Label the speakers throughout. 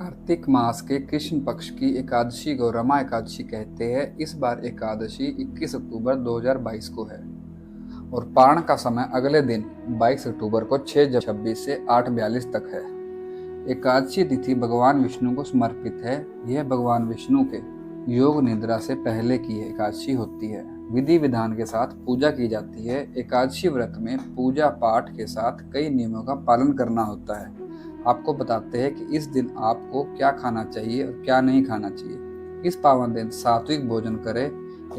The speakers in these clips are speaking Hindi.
Speaker 1: कार्तिक मास के कृष्ण पक्ष की एकादशी को रमा एकादशी कहते हैं। इस बार एकादशी 21 अक्टूबर 2022 को है और पारण का समय अगले दिन 22 अक्टूबर को 6:26 से 8:42 तक है। एकादशी तिथि भगवान विष्णु को समर्पित है। यह भगवान विष्णु के योग निद्रा से पहले की एकादशी होती है। विधि विधान के साथ पूजा की जाती है। एकादशी व्रत में पूजा पाठ के साथ कई नियमों का पालन करना होता है। आपको बताते हैं कि इस दिन आपको क्या खाना चाहिए और क्या नहीं खाना चाहिए। इस पावन दिन सात्विक भोजन करें।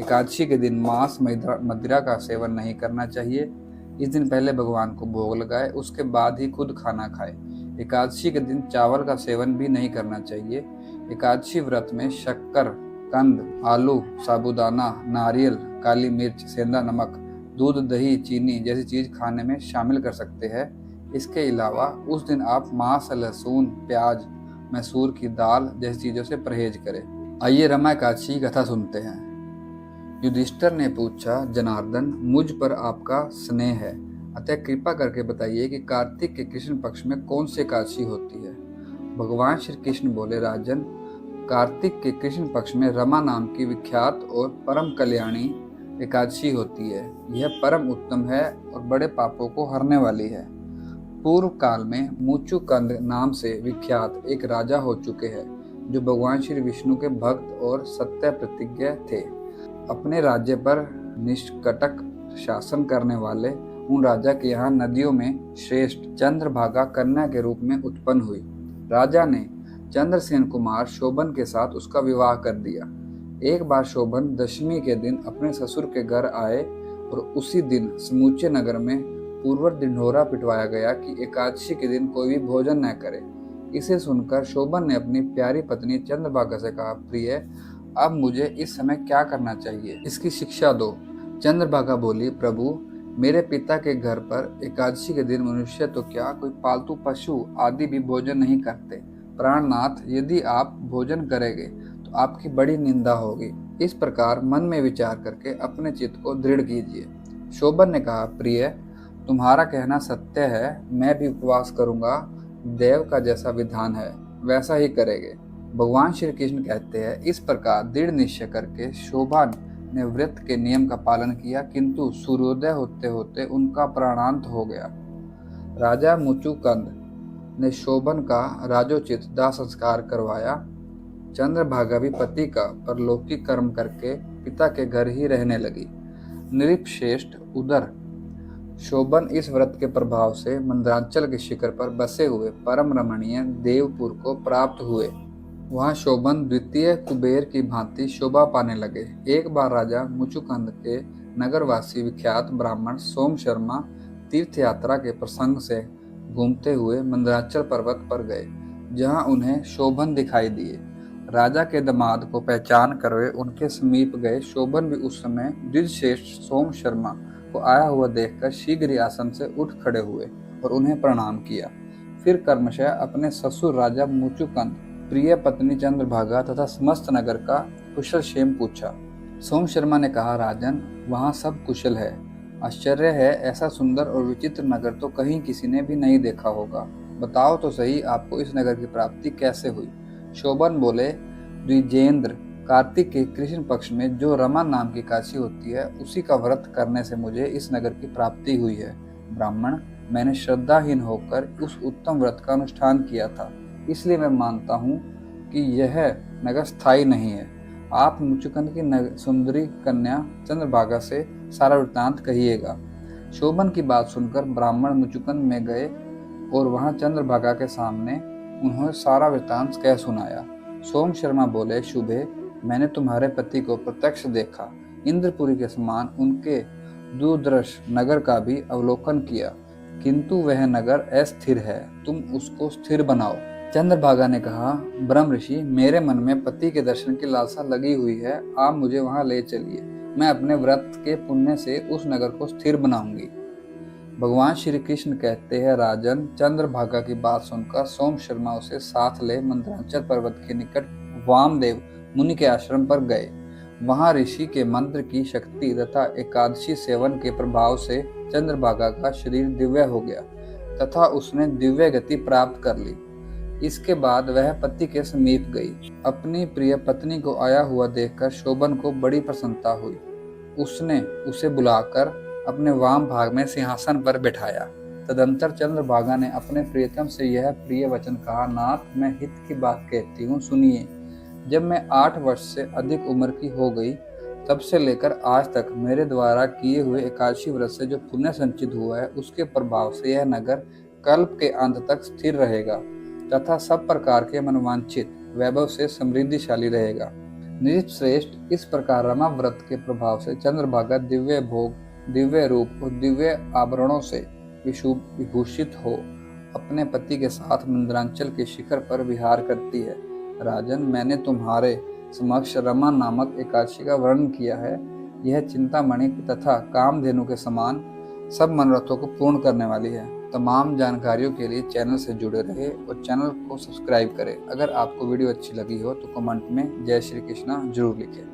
Speaker 1: एकादशी के दिन मांस मदिरा का सेवन नहीं करना चाहिए। इस दिन पहले भगवान को भोग लगाए, उसके बाद ही खुद खाना खाए। एकादशी के दिन चावल का सेवन भी नहीं करना चाहिए। एकादशी व्रत में शक्कर, कंद, आलू, साबूदाना, नारियल, काली मिर्च, सेंधा नमक, दूध, दही, चीनी जैसी चीज खाने में शामिल कर सकते हैं। इसके अलावा उस दिन आप मांस, लहसुन, प्याज, मैसूर की दाल जैसी चीजों से परहेज करें। आइए रमा एकादशी की कथा सुनते हैं। युधिष्ठिर ने पूछा, जनार्दन, मुझ पर आपका स्नेह है, अतः कृपा करके बताइए कि कार्तिक के कृष्ण पक्ष में कौन सी एकादशी होती है। भगवान श्री कृष्ण बोले, राजन, कार्तिक के कृष्ण पक्ष में रमा नाम की विख्यात और परम कल्याणी एकादशी होती है। यह परम उत्तम है और बड़े पापों को हरने वाली है। पूर्व काल में मुचुकंद नाम से विख्यात एक राजा हो चुके हैं, जो भगवान श्री विष्णु के भक्त और सत्य प्रतिज्ञ थे। अपने राज्य पर निष्कटक शासन करने वाले उन राजा के यहाँ नदियों में श्रेष्ठ चंद्रभागा कन्या के रूप में उत्पन्न हुई। राजा ने चंद्रसेन कुमार शोभन के साथ उसका विवाह कर दिया। एक बार शोभन दशमी के दिन अपने ससुर के घर आए और उसी दिन समूचे नगर में पूर्व ढिंढोरा पिटवाया गया कि एकादशी के दिन कोई भी भोजन न करे। इसे सुनकर शोभन ने अपनी प्यारी पत्नी चंद्रभागा से कहा, प्रिय, अब मुझे इस समय क्या करना चाहिए, इसकी शिक्षा दो। चंद्रभागा बोली, प्रभु, मेरे पिता के घर पर एकादशी के दिन मनुष्य तो क्या, कोई पालतू पशु आदि भी भोजन नहीं करते। प्राणनाथ, यदि आप भोजन करेंगे तो आपकी बड़ी निंदा होगी। इस प्रकार मन में विचार करके अपने चित्त को दृढ़ कीजिए। शोभन ने कहा, प्रिय, तुम्हारा कहना सत्य है, मैं भी उपवास करूंगा। देव का जैसा विधान है वैसा ही करेंगे। भगवान श्री कृष्ण कहते हैं, इस प्रकार दृढ़ निश्चय करके शोभन ने व्रत के नियम का पालन किया, किंतु सूर्योदय होते होते उनका प्राणांत हो गया। राजा मुचुकंद ने शोभन का राजोचित दाह संस्कार करवाया। चंद्रभागा भी पति का परलौकिक कर्म करके पिता के घर ही रहने लगी। नृपश्रेष्ठ उदर शोभन इस व्रत के प्रभाव से मंदरांचल के शिखर पर बसे हुए परम रमणीय देवपुर को प्राप्त हुए। वहां शोभन द्वितीय कुबेर की भांति शोभा पाने लगे। एक बार राजा मुचुकंद के नगरवासी विख्यात ब्राह्मण सोम शर्मा तीर्थ यात्रा के प्रसंग से घूमते हुए मंदरांचल पर्वत पर गए, जहां उन्हें शोभन दिखाई दिए। राजा के दामाद को पहचान कर वे उनके समीप गए। शोभन भी उस समय द्विजश्रेष्ठ सोम शर्मा को आया हुआ देखकर शीघ्र ही आसन से उठ खड़े हुए और उन्हें प्रणाम किया। फिर कर्मशः अपने ससुर राजा मुचुकंद, प्रिय पत्नी चंद्रभागा तथा समस्त नगर का कुशल क्षेम पूछा। सोम शर्मा ने कहा, राजन, वहाँ सब कुशल है। आश्चर्य है, ऐसा सुंदर और विचित्र नगर तो कहीं किसी ने भी नहीं देखा होगा। बताओ तो सही, आपको इस नगर की प्राप्ति कैसे हुई। शोभन बोले, द्विजेंद्र, कार्तिक के कृष्ण पक्ष में जो रमा नाम की एकादशी होती है, उसी का व्रत करने से मुझे इस नगर की प्राप्ति हुई है। ब्राह्मण, मैंने श्रद्धाहीन होकर उस उत्तम व्रत का अनुष्ठान किया था, इसलिए मैं मानता हूँ कि यह नगर स्थायी नहीं है। आप मुचुकंद की सुंदरी कन्या चंद्रभागा से सारा वृत्तांत कहिएगा। शोभन की बात सुनकर ब्राह्मण मुचुकंद में गए और वहां चंद्रभागा के सामने उन्होंने सारा वृत्तांत कह सुनाया। सोम शर्मा बोले, शुभे, मैंने तुम्हारे पति को प्रत्यक्ष देखा। इंद्रपुरी के समान उनके दूरदर्श नगर का भी अवलोकन किया, किंतु वह नगर अस्थिर है, तुम उसको स्थिर बनाओ। चंद्रभागा ने कहा, ब्रह्म ऋषि, मेरे मन में पति के दर्शन की लालसा लगी हुई है, आप मुझे वहां ले चलिए। मैं अपने व्रत के पुण्य से उस नगर को स्थिर बनाऊंगी। भगवान श्री कृष्ण कहते हैं, राजन, चंद्रभागा की बात सुनकर सोम शर्मा उसे साथ ले मंदरांचल पर्वत के निकट वामदेव मुनि के आश्रम पर गए। वहां ऋषि के मंत्र की शक्ति तथा एकादशी सेवन के प्रभाव से चंद्रभागा का शरीर दिव्य हो गया तथा उसने दिव्य गति प्राप्त कर ली। इसके बाद वह पति के समीप गई। अपनी प्रिय पत्नी को आया हुआ देखकर शोभन को बड़ी प्रसन्नता हुई। उसने उसे बुलाकर अपने वाम भाग में सिंहासन पर बिठाया। तदंतर चंद्रभागा ने अपने प्रियतम से यह प्रिय वचन कहा, नाथ, मैं हित की बात कहती हूँ, सुनिए। जब मैं 8 वर्ष से अधिक उम्र की हो गई, तब से लेकर आज तक मेरे द्वारा किए हुए एकादशी व्रत से जो पुण्य संचित हुआ है, उसके प्रभाव से यह नगर कल्प के अंत तक स्थिर रहेगा तथा सब प्रकार के मनवांछित वैभव से समृद्धिशाली रहेगा। नृपश्रेष्ठ, इस प्रकार रमा व्रत के प्रभाव से चंद्रभागा दिव्य भोग, दिव्य रूप और दिव्य आभरणों से विभूषित हो अपने पति के साथ मंदरांचल के शिखर पर विहार करती है। राजन, मैंने तुम्हारे समक्ष रमा नामक एकादशी का वर्णन किया है। यह चिंतामणि तथा कामधेनु के समान सब मनोरथों को पूर्ण करने वाली है। तमाम जानकारियों के लिए चैनल से जुड़े रहे और चैनल को सब्सक्राइब करें। अगर आपको वीडियो अच्छी लगी हो तो कमेंट में जय श्री कृष्णा जरूर लिखें।